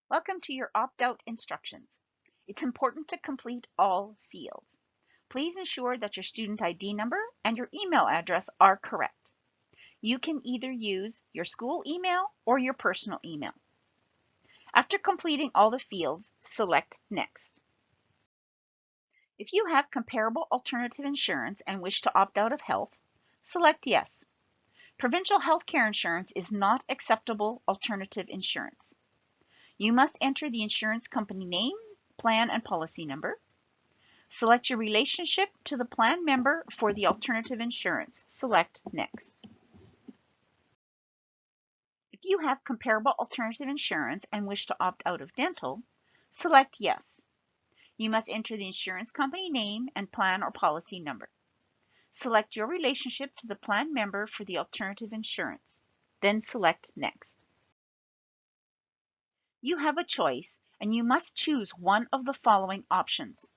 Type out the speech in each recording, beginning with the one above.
Welcome to your opt-out instructions. It's important to complete all fields. Please ensure that your student ID number and your email address are correct. You can either use your school email or your personal email. After completing all the fields, select Next. If you have comparable alternative insurance and wish to opt out of health, select Yes. Provincial health care insurance is not acceptable alternative insurance. You must enter the insurance company name, plan, and policy number. Select your relationship to the plan member for the alternative insurance. Select Next. If you have comparable alternative insurance and wish to opt out of dental, select Yes. You must enter the insurance company name and plan or policy number. Select your relationship to the plan member for the alternative insurance. Then select Next. You have a choice and you must choose one of the following options.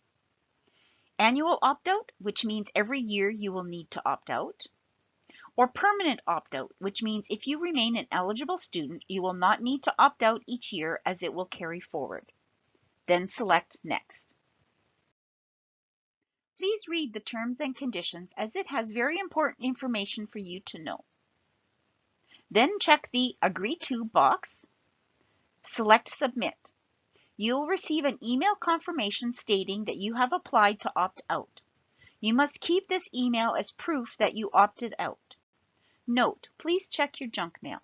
Annual opt-out, which means every year you will need to opt out. Or permanent opt-out, which means if you remain an eligible student, you will not need to opt out each year as it will carry forward. Then select Next. Please read the terms and conditions as it has very important information for you to know. Then check the Agree To box. Select Submit. You will receive an email confirmation stating that you have applied to opt out. You must keep this email as proof that you opted out. Note, please check your junk mail.